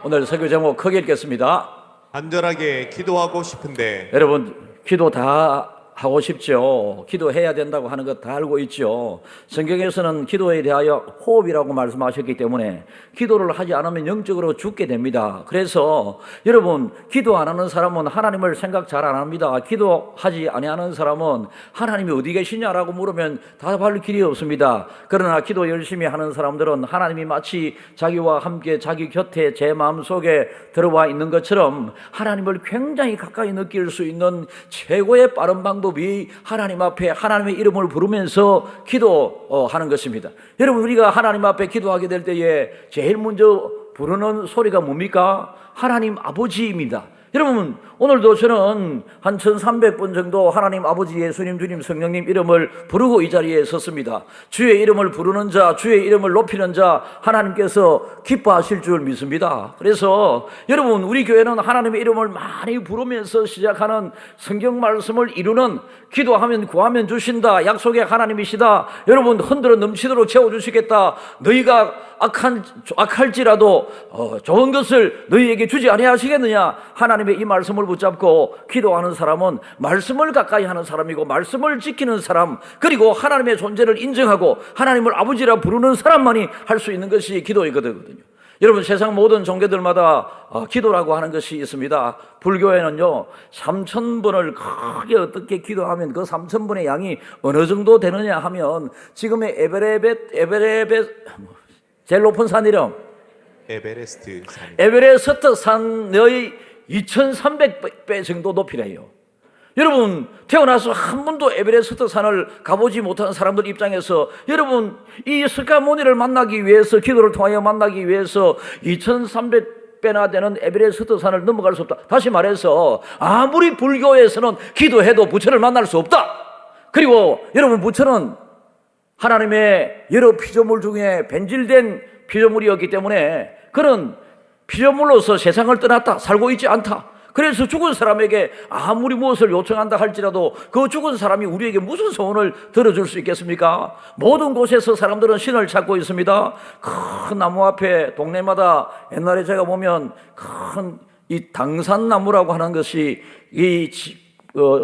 오늘 설교 제목 크게 읽겠습니다. 간절하게 기도하고 싶은데 여러분, 기도 다 하고 싶죠. 기도해야 된다고 하는 것 다 알고 있죠. 성경에서는 기도에 대하여 호흡이라고 말씀하셨기 때문에 기도를 하지 않으면 영적으로 죽게 됩니다. 그래서 여러분, 기도 안 하는 사람은 하나님을 생각 잘 안 합니다. 기도하지 아니하는 사람은 하나님이 어디 계시냐라고 물으면 답할 길이 없습니다. 그러나 기도 열심히 하는 사람들은 하나님이 마치 자기와 함께 자기 곁에 제 마음속에 들어와 있는 것처럼 하나님을 굉장히 가까이 느낄 수 있는 최고의 빠른 방법이 하나님 앞에 하나님의 이름을 부르면서 기도하는 것입니다. 여러분, 우리가 하나님 앞에 기도하게 될 때에 제일 먼저 부르는 소리가 뭡니까? 하나님 아버지입니다. 여러분, 오늘도 저는 한 1300번 정도 하나님 아버지, 예수님, 주님, 성령님 이름을 부르고 이 자리에 섰습니다. 주의 이름을 부르는 자, 주의 이름을 높이는 자 하나님께서 기뻐하실 줄 믿습니다. 그래서 여러분, 우리 교회는 하나님의 이름을 많이 부르면서 시작하는 성경 말씀을 이루는 기도하면 구하면 주신다, 약속의 하나님이시다, 여러분 흔들어 넘치도록 채워주시겠다, 너희가 악할지라도 좋은 것을 너희에게 주지 아니하시겠느냐, 하나님의 이 말씀을 붙잡고 기도하는 사람은 말씀을 가까이 하는 사람이고 말씀을 지키는 사람, 그리고 하나님의 존재를 인정하고 하나님을 아버지라 부르는 사람만이 할 수 있는 것이 기도이거든요. 여러분, 세상 모든 종교들마다 기도라고 하는 것이 있습니다. 불교에는요 3000번을 크게 어떻게 기도하면 그 3000번의 양이 어느 정도 되느냐 하면, 지금의 제일 높은 산 이름 에베레스트 산의 2300배 정도 높이래요. 여러분, 태어나서 한 번도 에베레스트 산을 가보지 못한 사람들 입장에서 여러분, 이 스카모니를 만나기 위해서, 기도를 통하여 만나기 위해서 2300배나 되는 에베레스트 산을 넘어갈 수 없다. 다시 말해서 아무리 불교에서는 기도해도 부처를 만날 수 없다. 그리고 여러분, 부처는 하나님의 여러 피조물 중에 변질된 피조물이었기 때문에 그는 피조물로서 세상을 떠났다, 살고 있지 않다. 그래서 죽은 사람에게 아무리 무엇을 요청한다 할지라도 그 죽은 사람이 우리에게 무슨 소원을 들어줄 수 있겠습니까? 모든 곳에서 사람들은 신을 찾고 있습니다. 큰 나무 앞에 동네마다 옛날에 제가 보면 큰 이 당산나무라고 하는 것이 이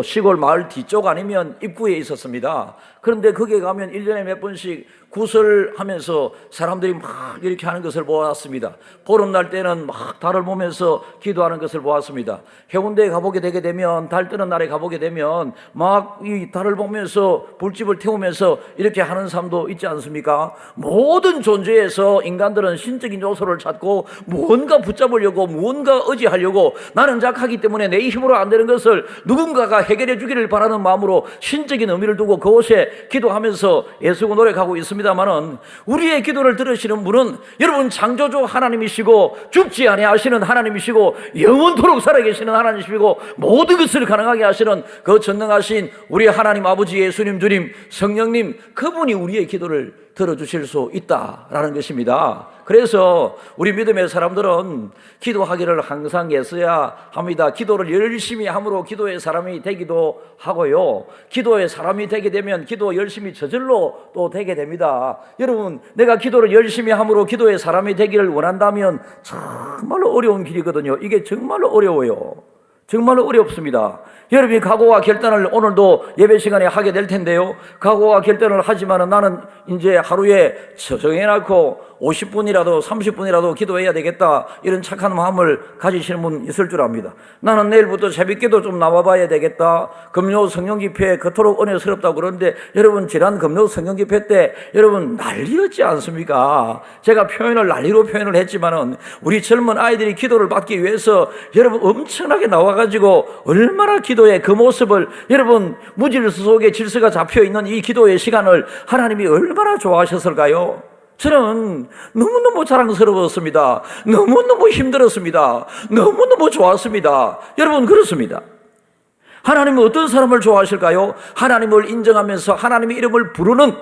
시골 마을 뒤쪽 아니면 입구에 있었습니다. 그런데 거기에 가면 1년에 몇 번씩 구설하면서 사람들이 막 이렇게 하는 것을 보았습니다. 보름날 때는 막 달을 보면서 기도하는 것을 보았습니다. 해운대에 가보게 되게 되면, 달 뜨는 날에 가보게 되면 막 이 달을 보면서 불집을 태우면서 이렇게 하는 사람도 있지 않습니까? 모든 존재에서 인간들은 신적인 요소를 찾고 무언가 붙잡으려고, 무언가 의지하려고, 나는 약하기 때문에 내 힘으로 안 되는 것을 누군가가 해결해 주기를 바라는 마음으로 신적인 의미를 두고 그곳에 기도하면서 애쓰고 노력하고 있습니다만은, 우리의 기도를 들으시는 분은 여러분 창조주 하나님이시고 죽지 아니하시는 하나님이시고 영원토록 살아계시는 하나님이시고 모든 것을 가능하게 하시는 그 전능하신 우리 하나님 아버지, 예수님, 주님, 성령님, 그분이 우리의 기도를 들어주실 수 있다라는 것입니다. 그래서 우리 믿음의 사람들은 기도하기를 항상 애써야 합니다. 기도를 열심히 함으로 기도의 사람이 되기도 하고요, 기도의 사람이 되게 되면 기도 열심히 저절로 또 되게 됩니다. 여러분, 내가 기도를 열심히 함으로 기도의 사람이 되기를 원한다면 정말로 어려운 길이거든요. 이게 정말로 어려워요. 정말로 어렵습니다. 여러분이 각오와 결단을 오늘도 예배 시간에 하게 될 텐데요, 각오와 결단을 하지만은 나는 이제 하루에 정해놓고 50분이라도 30분이라도 기도해야 되겠다, 이런 착한 마음을 가지시는 분 있을 줄 압니다. 나는 내일부터 새벽기도 좀 나와봐야 되겠다, 금요 성령집회 그토록 은혜스럽다고 그러는데, 여러분 지난 금요 성령집회 때 여러분 난리였지 않습니까? 제가 난리로 표현을 했지만은 우리 젊은 아이들이 기도를 받기 위해서 여러분 엄청나게 나와가지고 얼마나 기도의 그 모습을, 여러분 무질서 속에 질서가 잡혀있는 이 기도의 시간을 하나님이 얼마나 좋아하셨을까요? 저는 너무너무 자랑스러웠습니다. 너무너무 힘들었습니다. 너무너무 좋았습니다. 여러분, 그렇습니다. 하나님은 어떤 사람을 좋아하실까요? 하나님을 인정하면서 하나님의 이름을 부르는,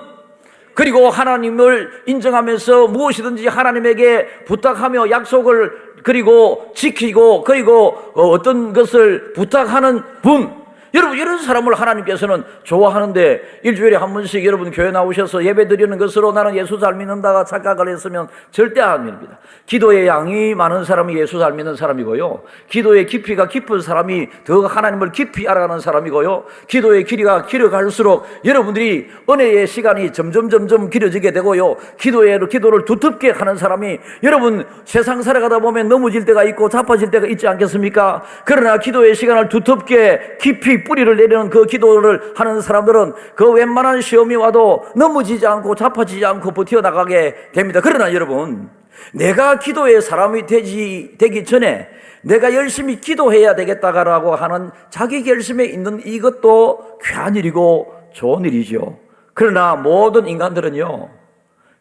그리고 하나님을 인정하면서 무엇이든지 하나님에게 부탁하며 약속을 그리고 지키고, 그리고 어떤 것을 부탁하는 분. 여러분, 이런 사람을 하나님께서는 좋아하는데 일주일에 한 번씩 여러분 교회 나오셔서 예배 드리는 것으로 나는 예수 잘 믿는다가 착각을 했으면 절대 아닙니다. 기도의 양이 많은 사람이 예수 잘 믿는 사람이고요, 기도의 깊이가 깊은 사람이 더 하나님을 깊이 알아가는 사람이고요, 기도의 길이가 길어갈수록 여러분들이 은혜의 시간이 점점 길어지게 되고요, 기도를 두텁게 하는 사람이, 여러분 세상 살아가다 보면 넘어질 때가 있고 자빠질 때가 있지 않겠습니까? 그러나 기도의 시간을 두텁게 깊이 뿌리를 내리는 그 기도를 하는 사람들은 그 웬만한 시험이 와도 넘어지지 않고 자빠지지 않고 버텨나가게 됩니다. 그러나 여러분, 내가 기도의 사람이 되기 전에 내가 열심히 기도해야 되겠다라고 하는 자기 결심에 있는 이것도 귀한 일이고 좋은 일이죠. 그러나 모든 인간들은요,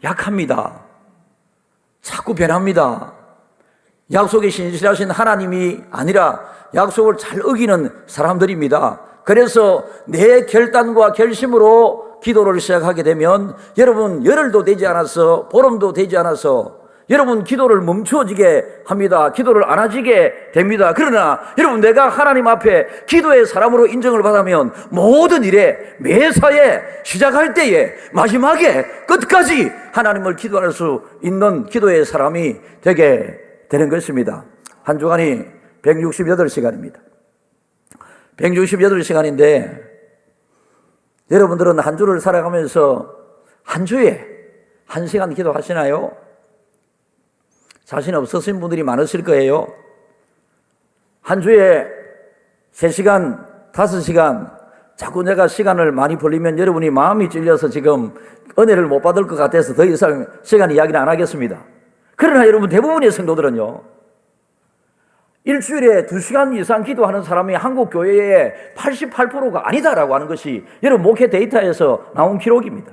약합니다. 자꾸 변합니다. 약속에 신실하신 하나님이 아니라 약속을 잘 어기는 사람들입니다. 그래서 내 결단과 결심으로 기도를 시작하게 되면 여러분, 열흘도 되지 않아서, 보름도 되지 않아서 여러분 기도를 멈추어지게 합니다. 기도를 안 하지게 됩니다. 그러나 여러분, 내가 하나님 앞에 기도의 사람으로 인정을 받으면 모든 일에, 매사에, 시작할 때에, 마지막에, 끝까지 하나님을 기도할 수 있는 기도의 사람이 되게 되는 것입니다. 한 주간이 168시간입니다. 168시간인데 여러분들은 한 주를 살아가면서 한 주에 1시간 기도하시나요? 자신 없으신 분들이 많으실 거예요. 한 주에 3시간, 5시간 자꾸 내가 시간을 많이 벌리면 여러분이 마음이 찔려서 지금 은혜를 못 받을 것 같아서 더 이상 시간 이야기는 안 하겠습니다. 그러나 여러분, 대부분의 성도들은요, 일주일에 2시간 이상 기도하는 사람이 한국 교회의 88%가 아니다라고 하는 것이 여러분 목회 데이터에서 나온 기록입니다.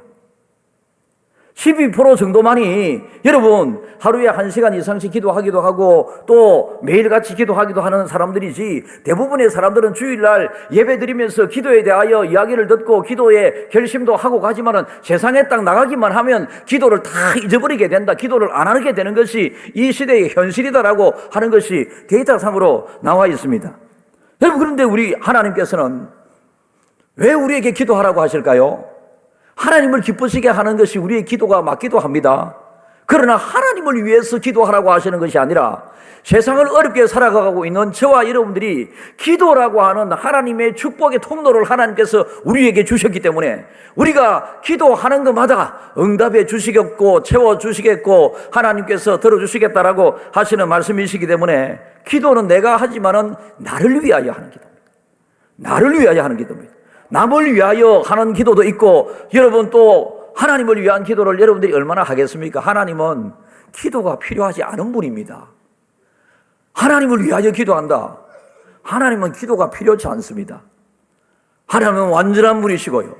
12% 정도만이 여러분 하루에 1시간 이상씩 기도하기도 하고 또 매일같이 기도하기도 하는 사람들이지, 대부분의 사람들은 주일날 예배 드리면서 기도에 대하여 이야기를 듣고 기도에 결심도 하고 가지만은 세상에 딱 나가기만 하면 기도를 다 잊어버리게 된다, 기도를 안 하게 되는 것이 이 시대의 현실이다라고 하는 것이 데이터상으로 나와 있습니다. 여러분, 그런데 우리 하나님께서는 왜 우리에게 기도하라고 하실까요? 하나님을 기쁘시게 하는 것이 우리의 기도가 맞기도 합니다. 그러나 하나님을 위해서 기도하라고 하시는 것이 아니라 세상을 어렵게 살아가고 있는 저와 여러분들이 기도라고 하는 하나님의 축복의 통로를 하나님께서 우리에게 주셨기 때문에 우리가 기도하는 것마다 응답해 주시겠고 채워주시겠고 하나님께서 들어주시겠다라고 하시는 말씀이시기 때문에 기도는 내가 하지만은 나를 위하여 하는 기도입니다. 나를 위하여 하는 기도입니다. 남을 위하여 하는 기도도 있고, 여러분 또 하나님을 위한 기도를 여러분들이 얼마나 하겠습니까? 하나님은 기도가 필요하지 않은 분입니다. 하나님을 위하여 기도한다. 하나님은 기도가 필요치 않습니다. 하나님은 완전한 분이시고요,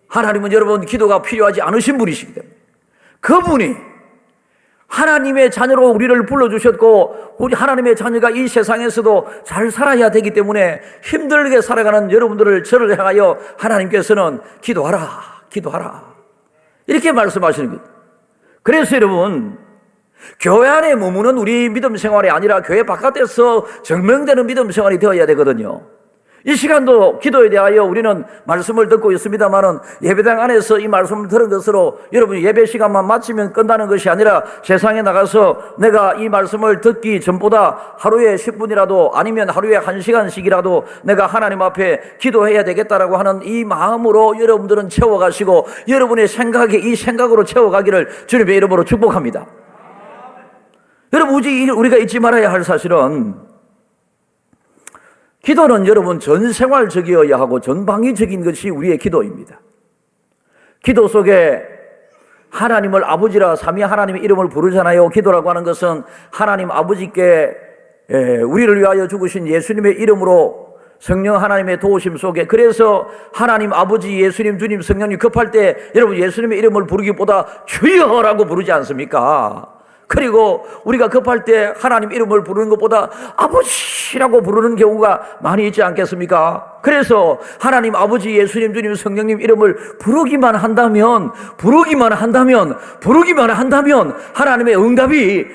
하나님은 여러분 기도가 필요하지 않으신 분이시기 때문에 그분이 하나님의 자녀로 우리를 불러주셨고, 우리 하나님의 자녀가 이 세상에서도 잘 살아야 되기 때문에 힘들게 살아가는 여러분들을 저를 향하여 하나님께서는 기도하라, 기도하라 이렇게 말씀하시는 거예요. 그래서 여러분, 교회 안에 머무는 우리 믿음 생활이 아니라 교회 바깥에서 증명되는 믿음 생활이 되어야 되거든요. 이 시간도 기도에 대하여 우리는 말씀을 듣고 있습니다만은 예배당 안에서 이 말씀을 들은 것으로 여러분 예배 시간만 마치면 끝나는 것이 아니라 세상에 나가서 내가 이 말씀을 듣기 전보다 하루에 10분이라도 아니면 하루에 1시간씩이라도 내가 하나님 앞에 기도해야 되겠다라고 하는 이 마음으로 여러분들은 채워가시고 여러분의 생각에 이 생각으로 채워가기를 주님의 이름으로 축복합니다. 여러분, 우리가 잊지 말아야 할 사실은 기도는 여러분 전생활적이어야 하고 전방위적인 것이 우리의 기도입니다. 기도 속에 하나님을 아버지라 삼위 하나님의 이름을 부르잖아요. 기도라고 하는 것은 하나님 아버지께 우리를 위하여 죽으신 예수님의 이름으로 성령 하나님의 도우심 속에, 그래서 하나님 아버지 예수님 주님 성령님 급할 때 여러분 예수님의 이름을 부르기보다 주여라고 부르지 않습니까? 그리고 우리가 급할 때 하나님 이름을 부르는 것보다 아버지라고 부르는 경우가 많이 있지 않겠습니까? 그래서 하나님 아버지 예수님 주님 성령님 이름을 부르기만 한다면 하나님의 응답이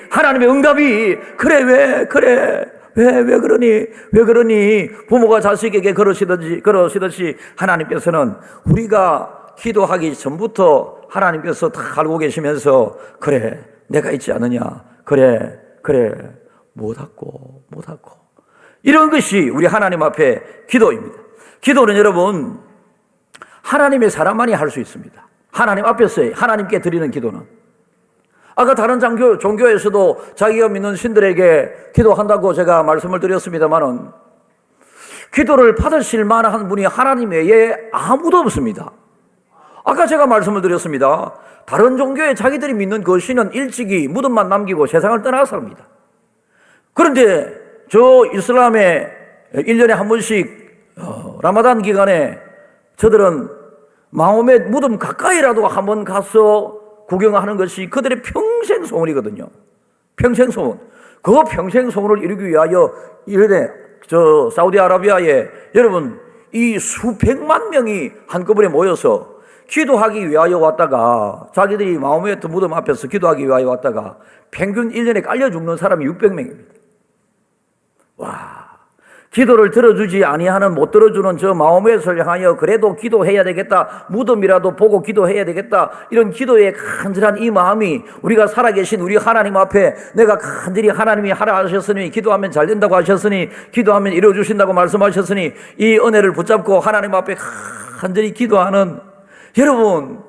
그래 왜 그러니? 부모가 자식에게 그러시듯이 하나님께서는 우리가 기도하기 전부터 하나님께서 다 알고 계시면서 그래, 내가 있지 않느냐? 그래, 못하고. 이런 것이 우리 하나님 앞에 기도입니다. 기도는 여러분, 하나님의 사람만이 할 수 있습니다. 하나님 앞에서 하나님께 드리는 기도는. 아까 다른 종교에서도 자기가 믿는 신들에게 기도한다고 제가 말씀을 드렸습니다만은 기도를 받으실 만한 분이 하나님 외에 아무도 없습니다. 아까 제가 말씀을 드렸습니다. 다른 종교에 자기들이 믿는 그 신은 일찍이 무덤만 남기고 세상을 떠나갑니다. 그런데 저 이슬람의 1년에 한 번씩 라마단 기간에 저들은 마호멧 무덤 가까이라도 한번 가서 구경하는 것이 그들의 평생 소원이거든요. 평생 소원. 그 평생 소원을 이루기 위하여 이런데 저 사우디아라비아에 여러분 이 수백만 명이 한꺼번에 모여서 기도하기 위하여 왔다가 자기들이 마호메트 무덤 앞에서 기도하기 위하여 왔다가 평균 1년에 깔려 죽는 사람이 600명입니다. 와, 기도를 들어주지 아니하는 못 들어주는 저 마호메트를 향하여 그래도 기도해야 되겠다, 무덤이라도 보고 기도해야 되겠다, 이런 기도의 간절한 이 마음이 우리가 살아계신 우리 하나님 앞에 내가 간절히 하나님이 하라 하셨으니 기도하면 잘 된다고 하셨으니 기도하면 이루어주신다고 말씀하셨으니 이 은혜를 붙잡고 하나님 앞에 간절히 기도하는 여러분,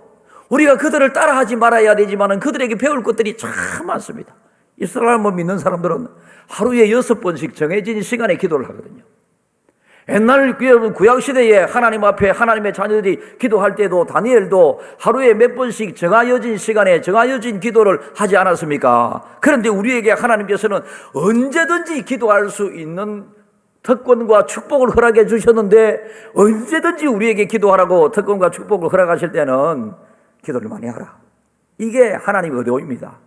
우리가 그들을 따라하지 말아야 되지만 그들에게 배울 것들이 참 많습니다. 이스라엘을 믿는 사람들은 하루에 6번씩 정해진 시간에 기도를 하거든요. 옛날 구약시대에 하나님 앞에 하나님의 자녀들이 기도할 때도 다니엘도 하루에 몇 번씩 정하여진 시간에 정하여진 기도를 하지 않았습니까? 그런데 우리에게 하나님께서는 언제든지 기도할 수 있는 특권과 축복을 허락해 주셨는데 언제든지 우리에게 기도하라고 특권과 축복을 허락하실 때는 기도를 많이 하라. 이게 하나님의 의도입니다.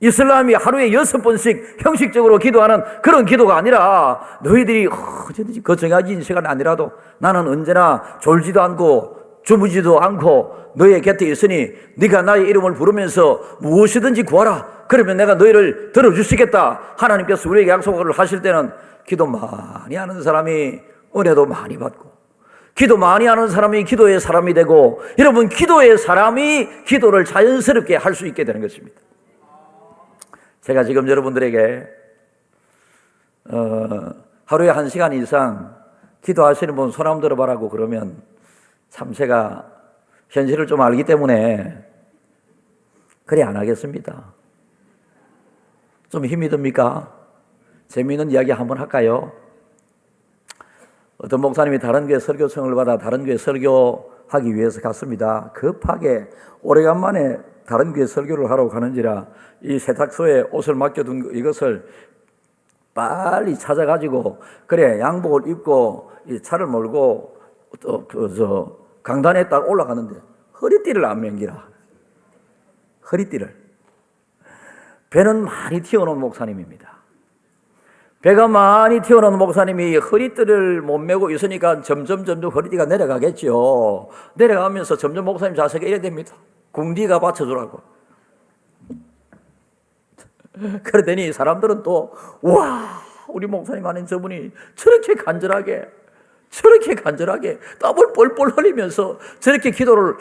이슬람이 하루에 6번씩 형식적으로 기도하는 그런 기도가 아니라 너희들이 언제든지 그 정해진 시간 아니라도 나는 언제나 졸지도 않고 주무지도 않고 너의 곁에 있으니 네가 나의 이름을 부르면서 무엇이든지 구하라. 그러면 내가 너희를 들어주시겠다. 하나님께서 우리에게 약속을 하실 때는 기도 많이 하는 사람이 은혜도 많이 받고 기도 많이 하는 사람이 기도의 사람이 되고 여러분 기도의 사람이 기도를 자연스럽게 할 수 있게 되는 것입니다. 제가 지금 여러분들에게 하루에 1시간 이상 기도하시는 분 손 한번 들어봐라고 그러면 참 제가 현실을 좀 알기 때문에 그래 안 하겠습니다. 좀 힘이 듭니까? 재미있는 이야기 한번 할까요? 어떤 목사님이 다른 교회 설교청을 받아 다른 교회 설교하기 위해서 갔습니다. 급하게 오래간만에 다른 교회 설교를 하러 가는지라 이 세탁소에 옷을 맡겨둔 이것을 빨리 찾아가지고 그래 양복을 입고 이 차를 몰고 또 강단에 딱 올라가는데 허리띠를 안 맨기라. 허리띠를. 배는 많이 튀어나온 목사님입니다. 배가 많이 튀어나온 목사님이 허리띠를 못 메고 있으니까 점점 허리띠가 내려가겠죠. 내려가면서 점점 목사님 자세가 이래 됩니다. 궁디가 받쳐주라고. 그러더니 사람들은 또 와, 우리 목사님 아닌 저분이 저렇게 간절하게 땀을 뻘뻘 흘리면서 저렇게 기도를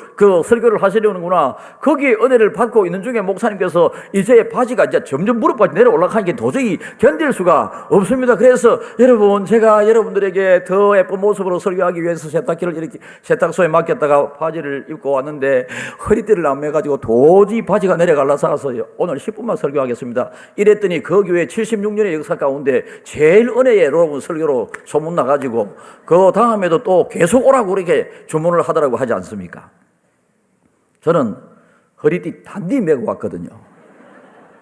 설교를 하시려는구나. 거기에 은혜를 받고 있는 중에 목사님께서 이제 바지가 이제 점점 무릎까지 내려 올라가니까 도저히 견딜 수가 없습니다. 그래서 여러분 제가 여러분들에게 더 예쁜 모습으로 설교하기 위해서 세탁기를 이렇게 세탁소에 맡겼다가 바지를 입고 왔는데 허리띠를 안 매가지고 도저히 바지가 내려갈라서 오늘 10분만 설교하겠습니다. 이랬더니 그 교회 76년의 역사 가운데 제일 은혜로운 설교로 소문나가지고 그 다음에도 또 계속 오라고 그렇게 주문을 하더라고 하지 않습니까? 저는 허리띠 단디 메고 왔거든요.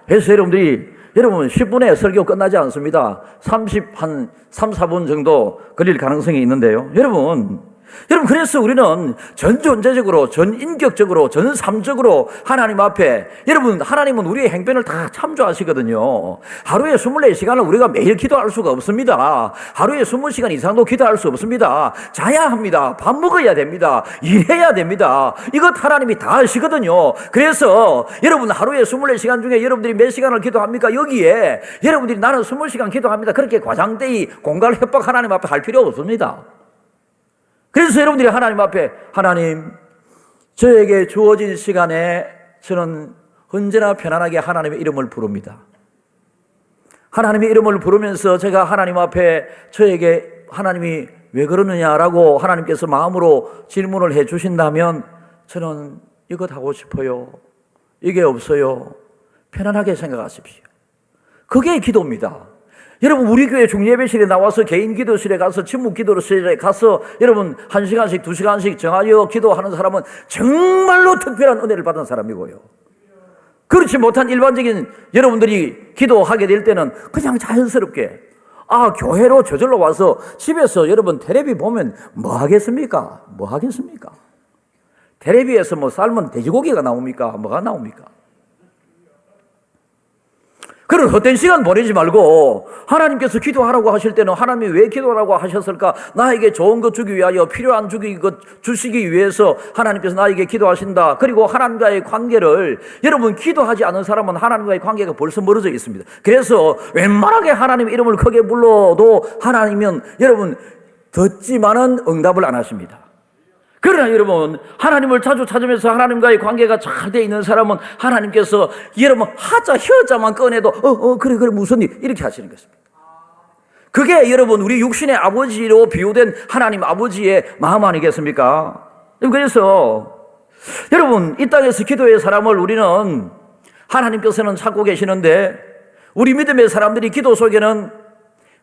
그래서 여러분 10분에 설교 끝나지 않습니다. 3, 4분 정도 걸릴 가능성이 있는데요. 여러분 여러분, 그래서 우리는 전존재적으로, 전인격적으로, 전삼적으로 하나님 앞에, 여러분, 하나님은 우리의 행편을 다 참조하시거든요. 하루에 24시간을 우리가 매일 기도할 수가 없습니다. 하루에 20시간 이상도 기도할 수 없습니다. 자야 합니다. 밥 먹어야 됩니다. 일해야 됩니다. 이것 하나님이 다 아시거든요. 그래서 여러분, 하루에 24시간 중에 여러분들이 몇 시간을 기도합니까? 여기에 여러분들이 나는 20시간 기도합니다, 그렇게 과장되이 공갈 협박 하나님 앞에 할 필요 없습니다. 그래서 여러분들이 하나님 앞에, 하나님, 저에게 주어진 시간에 저는 언제나 편안하게 하나님의 이름을 부릅니다. 하나님의 이름을 부르면서 제가 하나님 앞에 저에게 하나님이 왜 그러느냐라고 하나님께서 마음으로 질문을 해 주신다면 저는 이것 하고 싶어요, 이게 없어요, 편안하게 생각하십시오. 그게 기도입니다. 여러분, 우리 교회 중예배실에 나와서 개인 기도실에 가서, 침묵 기도실에 가서 여러분 1시간씩 2시간씩 정하여 기도하는 사람은 정말로 특별한 은혜를 받은 사람이고요. 그렇지 못한 일반적인 여러분들이 기도하게 될 때는 그냥 자연스럽게, 교회로 저절로 와서 집에서 여러분 텔레비 보면 뭐 하겠습니까? 뭐 하겠습니까? 텔레비에서 뭐 삶은 돼지고기가 나옵니까? 뭐가 나옵니까? 그런 헛된 시간 보내지 말고 하나님께서 기도하라고 하실 때는 하나님이 왜 기도하라고 하셨을까? 나에게 좋은 것 주기 위하여, 필요한 것 주시기 위해서 하나님께서 나에게 기도하신다. 그리고 하나님과의 관계를, 여러분, 기도하지 않은 사람은 하나님과의 관계가 벌써 멀어져 있습니다. 그래서 웬만하게 하나님의 이름을 크게 불러도 하나님은 여러분 듣지만은 응답을 안 하십니다. 그러나 여러분, 하나님을 자주 찾으면서 하나님과의 관계가 잘 돼 있는 사람은 하나님께서 여러분 혀자만 꺼내도 그래 무슨 일, 이렇게 하시는 것입니다. 그게 여러분 우리 육신의 아버지로 비유된 하나님 아버지의 마음 아니겠습니까? 그래서 여러분, 이 땅에서 기도의 사람을 우리는 하나님께서는 찾고 계시는데, 우리 믿음의 사람들이 기도 속에는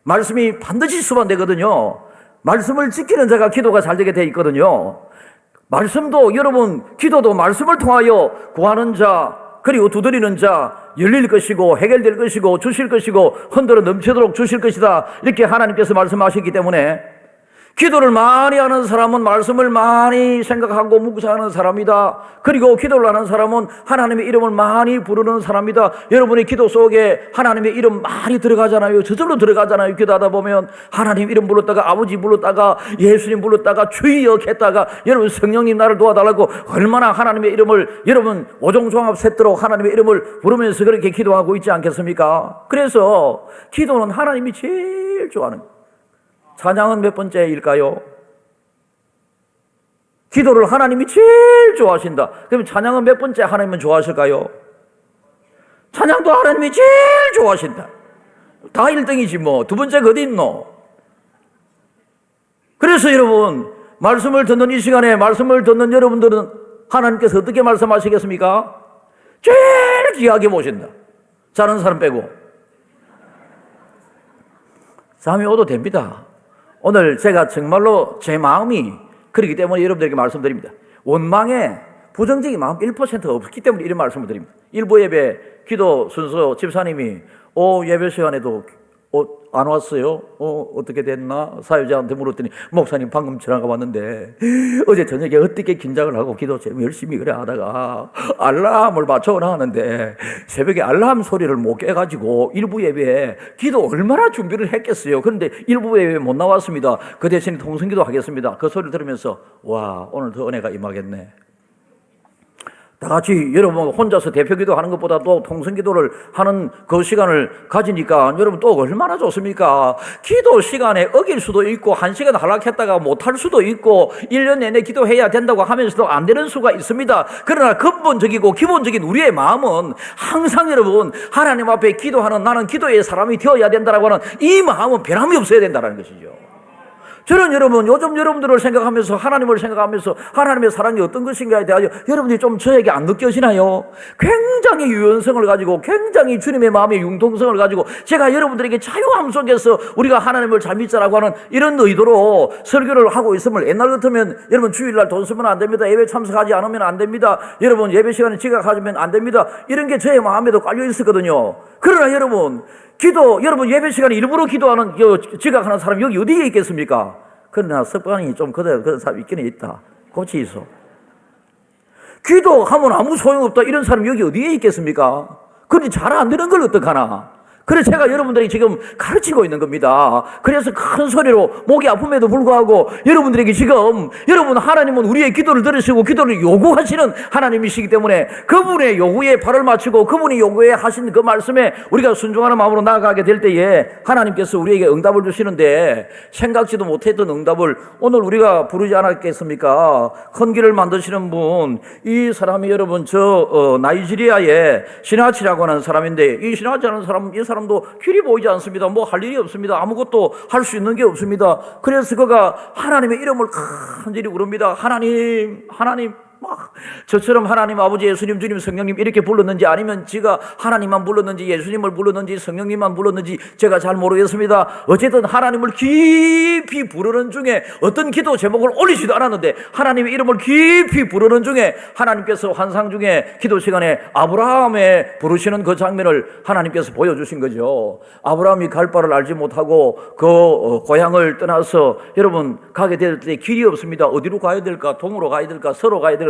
말씀이 반드시 수반되거든요. 말씀을 지키는 자가 기도가 잘 되게 돼 있거든요. 말씀도 여러분, 기도도 말씀을 통하여 구하는 자, 그리고 두드리는 자 열릴 것이고 해결될 것이고 주실 것이고 흔들어 넘치도록 주실 것이다, 이렇게 하나님께서 말씀하셨기 때문에 기도를 많이 하는 사람은 말씀을 많이 생각하고 묵상하는 사람이다. 그리고 기도를 하는 사람은 하나님의 이름을 많이 부르는 사람이다. 여러분의 기도 속에 하나님의 이름 많이 들어가잖아요. 저절로 들어가잖아요. 기도하다 보면 하나님 이름 불렀다가 아버지 불렀다가 예수님 불렀다가 주여 했다가 여러분 성령님 나를 도와달라고 얼마나 하나님의 이름을 여러분 오종종합 샜도록 하나님의 이름을 부르면서 그렇게 기도하고 있지 않겠습니까? 그래서 기도는 하나님이 제일 좋아하는 거예요. 찬양은 몇 번째일까요? 기도를 하나님이 제일 좋아하신다. 그럼 찬양은 몇 번째 하나님은 좋아하실까요? 찬양도 하나님이 제일 좋아하신다. 다 1등이지 뭐. 두 번째가 어디 있노? 그래서 여러분, 말씀을 듣는 이 시간에 말씀을 듣는 여러분들은 하나님께서 어떻게 말씀하시겠습니까? 제일 귀하게 모신다. 자는 사람 빼고. 잠이 오도 됩니다. 오늘 제가 정말로 제 마음이 그렇기 때문에 여러분들에게 말씀드립니다. 원망에 부정적인 마음 1%가 없기 때문에 이런 말씀을 드립니다. 일부 예배 기도 순서 집사님이 예배 시간에도 안 왔어요? 어떻게 됐나? 사회자한테 물었더니 목사님 방금 전화가 왔는데 어제 저녁에 어떻게 긴장을 하고 기도 열심히 그래 하다가 알람을 맞춰나 하는데 새벽에 알람 소리를 못 깨가지고 일부 예배에 기도 얼마나 준비를 했겠어요. 그런데 일부 예배에 못 나왔습니다. 그 대신에 통성기도 하겠습니다. 그 소리를 들으면서 와, 오늘 더 은혜가 임하겠네. 다 같이 여러분 혼자서 대표기도 하는 것보다도 통성기도를 하는 그 시간을 가지니까 여러분 또 얼마나 좋습니까? 기도 시간에 어길 수도 있고 1시간 하락했다가 못할 수도 있고 1년 내내 기도해야 된다고 하면서도 안 되는 수가 있습니다. 그러나 근본적이고 기본적인 우리의 마음은 항상 여러분 하나님 앞에 기도하는, 나는 기도의 사람이 되어야 된다라고 하는 이 마음은 변함이 없어야 된다는 것이죠. 저는 여러분 요즘 여러분들을 생각하면서 하나님을 생각하면서 하나님의 사랑이 어떤 것인가에 대하여 여러분들이 좀 저에게 안 느껴지나요? 굉장히 유연성을 가지고 굉장히 주님의 마음의 융통성을 가지고 제가 여러분들에게 자유함 속에서 우리가 하나님을 잘 믿자라고 하는 이런 의도로 설교를 하고 있음을, 옛날 같으면 여러분 주일날 돈 쓰면 안 됩니다. 예배 참석하지 않으면 안 됩니다. 여러분 예배 시간에 지각하면 안 됩니다. 이런 게 저의 마음에도 깔려 있었거든요. 그러나 여러분 여러분 예배 시간에 일부러 기도하는 지각하는 사람 여기 어디에 있겠습니까? 그러나 습관이 좀 그런 사람이 있기는 있다. 고치 있어. 기도하면 아무 소용없다. 이런 사람이 여기 어디에 있겠습니까? 그런데 잘 안 되는 걸 어떡하나? 그래서 제가 여러분들이 지금 가르치고 있는 겁니다. 그래서 큰 소리로 목이 아픔에도 불구하고 여러분들에게 지금 여러분 하나님은 우리의 기도를 들으시고 기도를 요구하시는 하나님이시기 때문에 그분의 요구에 발을 맞추고 그분이 요구해 하신 그 말씀에 우리가 순종하는 마음으로 나아가게 될 때에 하나님께서 우리에게 응답을 주시는데 생각지도 못했던 응답을 오늘 우리가 부르지 않았겠습니까? 큰 길을 만드시는 분, 이 사람이 여러분 나이지리아의 시나치라고 하는 사람인데 이 시나치라는 사람, 이 사람도 길이 보이지 않습니다. 뭐 할 일이 없습니다. 아무것도 할 수 있는 게 없습니다. 그래서 그가 하나님의 이름을 간절히 부릅니다. 하나님, 하나님. 막 저처럼 하나님 아버지 예수님 주님 성령님 이렇게 불렀는지 아니면 지가 하나님만 불렀는지 예수님을 불렀는지 성령님만 불렀는지 제가 잘 모르겠습니다. 어쨌든 하나님을 깊이 부르는 중에 어떤 기도 제목을 올리지도 않았는데 하나님의 이름을 깊이 부르는 중에 하나님께서 환상 중에 기도 시간에 아브라함의 부르시는 그 장면을 하나님께서 보여주신 거죠. 아브라함이 갈 바를 알지 못하고 그 고향을 떠나서 여러분 가게 될 때 길이 없습니다. 어디로 가야 될까? 동으로 가야 될까? 서로 가야 될까?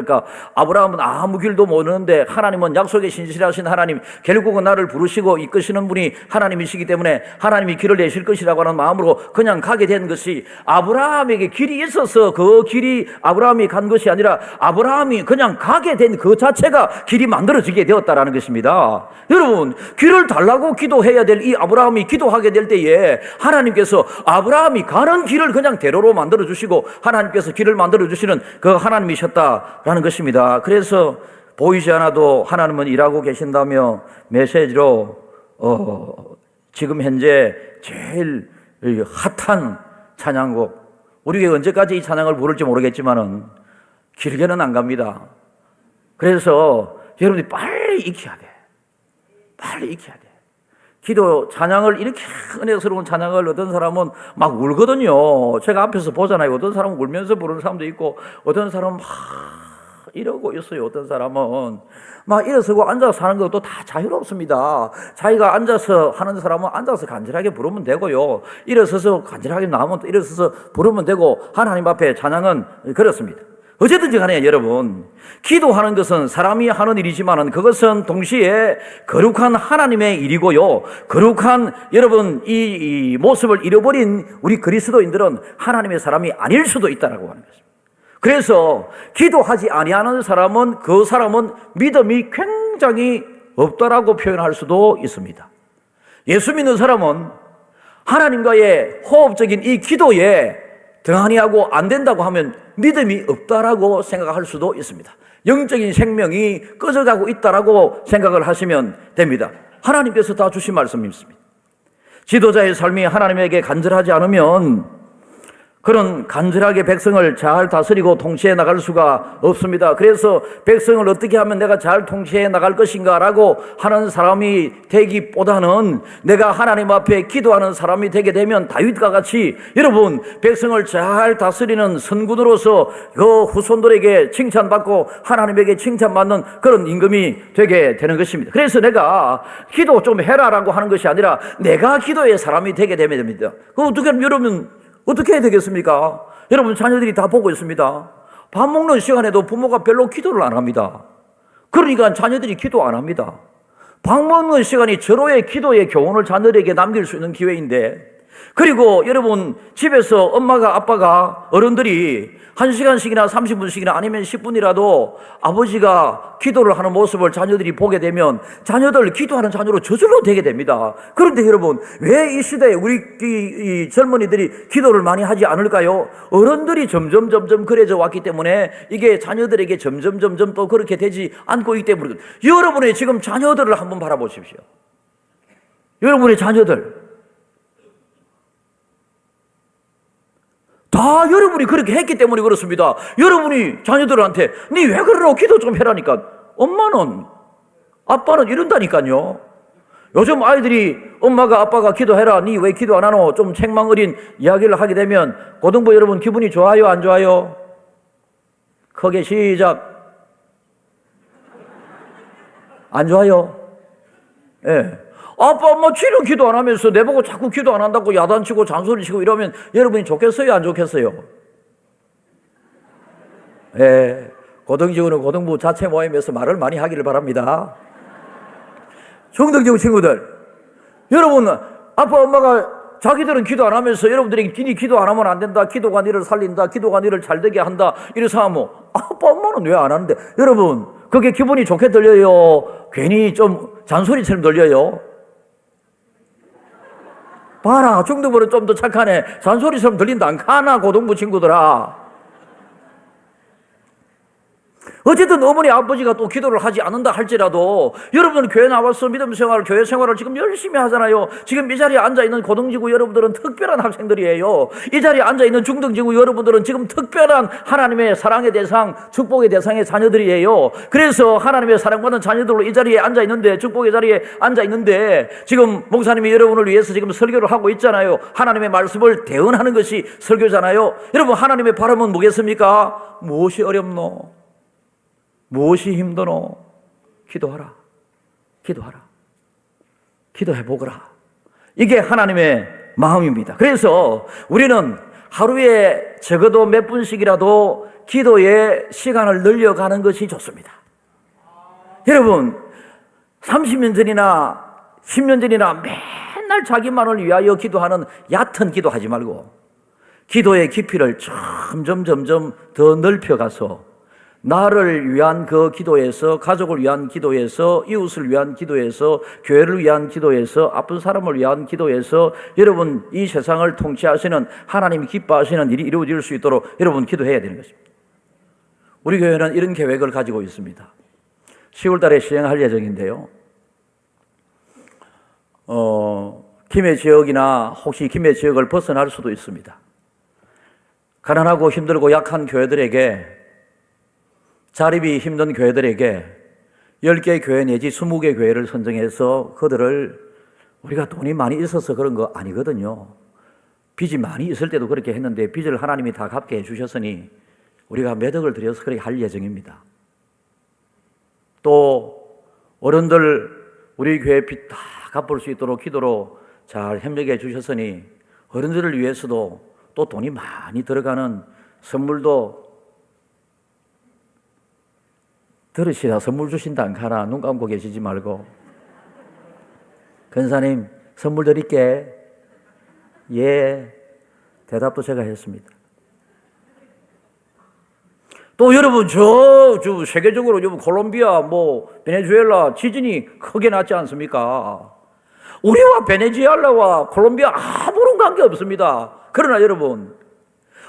아브라함은 아무 길도 모르는데 하나님은 약속에 신실하신 하나님, 결국은 나를 부르시고 이끄시는 분이 하나님이시기 때문에 하나님이 길을 내실 것이라고 하는 마음으로 그냥 가게 된 것이 아브라함에게 길이 있어서 그 길이 아브라함이 간 것이 아니라 아브라함이 그냥 가게 된 그 자체가 길이 만들어지게 되었다라는 것입니다. 여러분, 길을 달라고 기도해야 될 이 아브라함이 기도하게 될 때에 하나님께서 아브라함이 가는 길을 그냥 대로로 만들어 주시고 하나님께서 길을 만들어 주시는 그 하나님이셨다라는 것입니다. 그래서 보이지 않아도 하나님은 일하고 계신다며 메시지로 지금 현재 제일 핫한 찬양곡, 우리가 언제까지 이 찬양을 부를지 모르겠지만은 길게는 안 갑니다. 그래서 여러분이 빨리 익혀야 돼. 빨리 익혀야 돼. 기도 찬양을 이렇게 은혜스러운 찬양을 어떤 사람은 막 울거든요. 제가 앞에서 보잖아요. 어떤 사람은 울면서 부르는 사람도 있고 어떤 사람은 막 이러고 있어요. 어떤 사람은 막 일어서고 앉아서 하는 것도 다 자유롭습니다. 자기가 앉아서 하는 사람은 앉아서 간절하게 부르면 되고요. 일어서서 간절하게 나오면 또 일어서서 부르면 되고 하나님 앞에 찬양은 그렇습니다. 어쨌든지 간에 여러분, 기도하는 것은 사람이 하는 일이지만은 그것은 동시에 거룩한 하나님의 일이고요. 거룩한 여러분 이 모습을 잃어버린 우리 그리스도인들은 하나님의 사람이 아닐 수도 있다라고 하는 것입니다. 그래서 기도하지 아니하는 사람은 그 사람은 믿음이 굉장히 없다라고 표현할 수도 있습니다. 예수 믿는 사람은 하나님과의 호흡적인 이 기도에 등한히하고 안 된다고 하면 믿음이 없다라고 생각할 수도 있습니다. 영적인 생명이 꺼져가고 있다라고 생각을 하시면 됩니다. 하나님께서 다 주신 말씀입니다. 지도자의 삶이 하나님에게 간절하지 않으면 그런 간절하게 백성을 잘 다스리고 통치해 나갈 수가 없습니다. 그래서 백성을 어떻게 하면 내가 잘 통치해 나갈 것인가 라고 하는 사람이 되기보다는 내가 하나님 앞에 기도하는 사람이 되게 되면 다윗과 같이 여러분 백성을 잘 다스리는 선군으로서 그 후손들에게 칭찬받고 하나님에게 칭찬받는 그런 임금이 되게 되는 것입니다. 그래서 내가 기도 좀 해라라고 하는 것이 아니라 내가 기도의 사람이 되게 되면 됩니다. 그럼 어떻게 하면 여러분 어떻게 해야 되겠습니까? 여러분 자녀들이 다 보고 있습니다. 밥 먹는 시간에도 부모가 별로 기도를 안 합니다. 그러니까 자녀들이 기도 안 합니다. 밥 먹는 시간이 절호의 기도의 교훈을 자녀들에게 남길 수 있는 기회인데, 그리고 여러분 집에서 엄마가 아빠가 어른들이 1시간씩이나 30분씩이나 아니면 10분이라도 아버지가 기도를 하는 모습을 자녀들이 보게 되면 자녀들 기도하는 자녀로 저절로 되게 됩니다. 그런데 여러분 왜 이 시대에 우리 이 젊은이들이 기도를 많이 하지 않을까요? 어른들이 점점 그래져 왔기 때문에 이게 자녀들에게 점점 또 그렇게 되지 않고 있기 때문에 여러분의 지금 자녀들을 한번 바라보십시오. 여러분의 자녀들 다 여러분이 그렇게 했기 때문에 그렇습니다. 여러분이 자녀들한테 니 왜 그러라고 기도 좀 해라니까 엄마는 아빠는 이런다니까요. 요즘 아이들이 엄마가 아빠가 기도해라 니 왜 기도 안 하노 좀 책망 어린 이야기를 하게 되면 고등부 여러분 기분이 좋아요 안 좋아요? 크게 시작. 안 좋아요. 예. 아빠 엄마 지는 기도 안 하면서 내보고 자꾸 기도 안 한다고 야단치고 잔소리치고 이러면 여러분이 좋겠어요 안 좋겠어요? 예, 고등지구는 고등부 자체 모임에서 말을 많이 하기를 바랍니다. 중등지구 친구들, 여러분 아빠 엄마가 자기들은 기도 안 하면서 여러분들이 니 기도 안 하면 안 된다, 기도가 니를 살린다, 기도가 니를 잘되게 한다 이래서 하면 아빠 엄마는 왜 안 하는데? 여러분 그게 기분이 좋게 들려요? 괜히 좀 잔소리처럼 들려요? 봐라, 중등부는 좀 더 착하네. 잔소리처럼 들린다 안 카나 고등부 친구들아. 어쨌든 어머니 아버지가 또 기도를 하지 않는다 할지라도 여러분은 교회 나와서 믿음 생활, 교회 생활을 지금 열심히 하잖아요. 지금 이 자리에 앉아있는 고등지구 여러분들은 특별한 학생들이에요. 이 자리에 앉아있는 중등지구 여러분들은 지금 특별한 하나님의 사랑의 대상, 축복의 대상의 자녀들이에요. 그래서 하나님의 사랑받는 자녀들로 이 자리에 앉아있는데, 축복의 자리에 앉아있는데 지금 목사님이 여러분을 위해서 지금 설교를 하고 있잖아요. 하나님의 말씀을 대언하는 것이 설교잖아요. 여러분 하나님의 바람은 뭐겠습니까? 무엇이 어렵노? 무엇이 힘드노? 기도하라. 기도하라. 기도해보거라. 이게 하나님의 마음입니다. 그래서 우리는 하루에 적어도 몇 분씩이라도 기도의 시간을 늘려가는 것이 좋습니다. 여러분 30년 전이나 10년 전이나 맨날 자기만을 위하여 기도하는 얕은 기도하지 말고 기도의 깊이를 점점 더 넓혀가서 나를 위한 그 기도에서, 가족을 위한 기도에서, 이웃을 위한 기도에서, 교회를 위한 기도에서, 아픈 사람을 위한 기도에서 여러분 이 세상을 통치하시는 하나님이 기뻐하시는 일이 이루어질 수 있도록 여러분 기도해야 되는 것입니다. 우리 교회는 이런 계획을 가지고 있습니다. 10월 달에 시행할 예정인데요. 김해 지역이나 혹시 김해 지역을 벗어날 수도 있습니다. 가난하고 힘들고 약한 교회들에게, 자립이 힘든 교회들에게 10개 교회 내지 20개 교회를 선정해서 그들을, 우리가 돈이 많이 있어서 그런 거 아니거든요. 빚이 많이 있을 때도 그렇게 했는데 빚을 하나님이 다 갚게 해주셨으니 우리가 몇 억을 들여서 그렇게 할 예정입니다. 또 어른들 우리 교회 빚 다 갚을 수 있도록 기도로 잘 협력해 주셨으니 어른들을 위해서도 또 돈이 많이 들어가는 선물도 들으시라. 선물 주신다 안 가나? 눈 감고 계시지 말고. 권사님 선물 드릴게. 예. 대답도 제가 했습니다. 또 여러분 저 세계적으로 여러분 콜롬비아 베네수엘라 지진이 크게 났지 않습니까? 우리와 베네수엘라와 콜롬비아 아무런 관계 없습니다. 그러나 여러분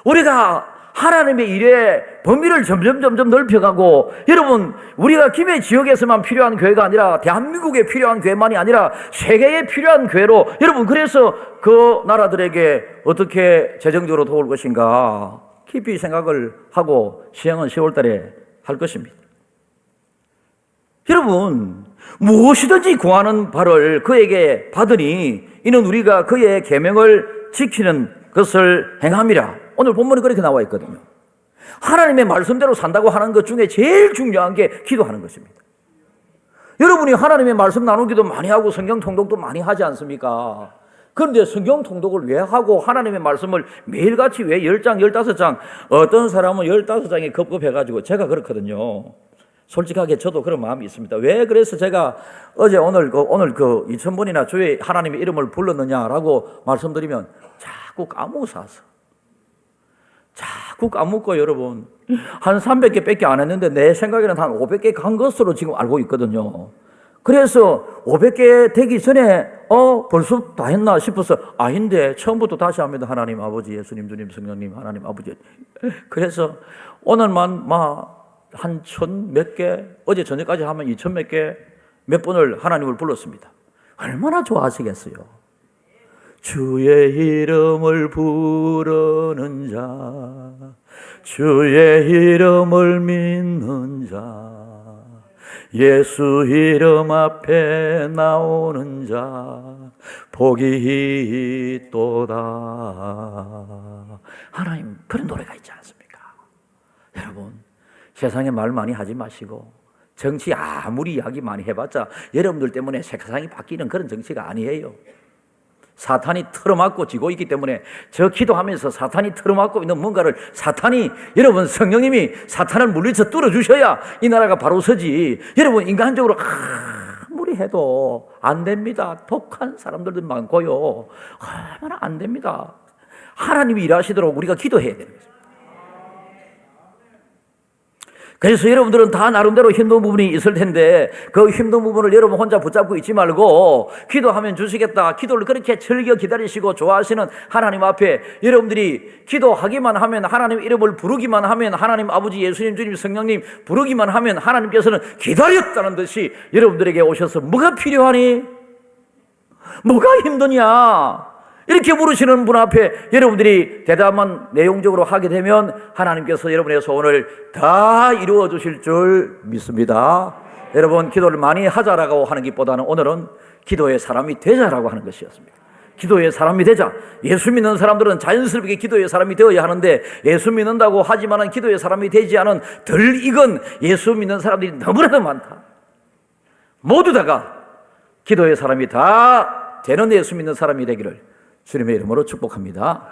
우리가 하나님의 일에 범위를 점점 넓혀가고, 여러분 우리가 김해 지역에서만 필요한 교회가 아니라 대한민국에 필요한 교회만이 아니라 세계에 필요한 교회로, 여러분 그래서 그 나라들에게 어떻게 재정적으로 도울 것인가 깊이 생각을 하고 시행은 10월 달에 할 것입니다. 여러분 무엇이든지 구하는 바를 그에게 받으니 이는 우리가 그의 계명을 지키는 것을 행함이라. 오늘 본문에 그렇게 나와 있거든요. 하나님의 말씀대로 산다고 하는 것 중에 제일 중요한 게 기도하는 것입니다. 여러분이 하나님의 말씀 나누기도 많이 하고 성경 통독도 많이 하지 않습니까? 그런데 성경 통독을 왜 하고 하나님의 말씀을 매일같이 왜 10장, 15장, 어떤 사람은 15장에 급급해가지고, 제가 그렇거든요. 솔직하게 저도 그런 마음이 있습니다. 왜 그래서 제가 오늘 그 2000번이나 주의 하나님의 이름을 불렀느냐라고 말씀드리면 자꾸 까먹어서. 자꾸 까먹고 여러분 한 300개 밖에 안 했는데 내 생각에는 한 500개 간 것으로 지금 알고 있거든요. 그래서 500개 되기 전에 벌써 다 했나 싶어서 아닌데 처음부터 다시 합니다. 하나님 아버지, 예수님, 주님, 성령님, 하나님 아버지. 그래서 오늘만 한 1000몇 개, 어제 저녁까지 하면 2000몇 개, 몇 번을 하나님을 불렀습니다. 얼마나 좋아하시겠어요. 주의 이름을 부르는 자, 주의 이름을 믿는 자, 예수 이름 앞에 나오는 자 복이 있도다. 하나님 그런 노래가 있지 않습니까? 여러분 세상에 말 많이 하지 마시고 정치 아무리 이야기 많이 해봤자 여러분들 때문에 세상이 바뀌는 그런 정치가 아니에요. 사탄이 틀어막고 지고 있기 때문에 저 기도하면서 사탄이 틀어막고 있는 뭔가를 사탄이, 여러분 성령님이 사탄을 물리쳐 뚫어주셔야 이 나라가 바로 서지. 여러분 인간적으로 아무리 해도 안 됩니다. 독한 사람들도 많고요. 얼마나 안 됩니다. 하나님이 일하시도록 우리가 기도해야 되는 거죠. 그래서 여러분들은 다 나름대로 힘든 부분이 있을 텐데 그 힘든 부분을 여러분 혼자 붙잡고 있지 말고 기도하면 주시겠다. 기도를 그렇게 즐겨 기다리시고 좋아하시는 하나님 앞에 여러분들이 기도하기만 하면, 하나님 이름을 부르기만 하면, 하나님 아버지 예수님 주님 성령님 부르기만 하면 하나님께서는 기다렸다는 듯이 여러분들에게 오셔서 뭐가 필요하니? 뭐가 힘드냐? 이렇게 물으시는 분 앞에 여러분들이 대답만 내용적으로 하게 되면 하나님께서 여러분의 소원을 다 이루어 주실 줄 믿습니다. 여러분 기도를 많이 하자라고 하는 것보다는 오늘은 기도의 사람이 되자라고 하는 것이었습니다. 기도의 사람이 되자. 예수 믿는 사람들은 자연스럽게 기도의 사람이 되어야 하는데 예수 믿는다고 하지만은 기도의 사람이 되지 않은 덜 익은 예수 믿는 사람들이 너무나도 많다. 모두 다가 기도의 사람이 다 되는 예수 믿는 사람이 되기를 주님의 이름으로 축복합니다.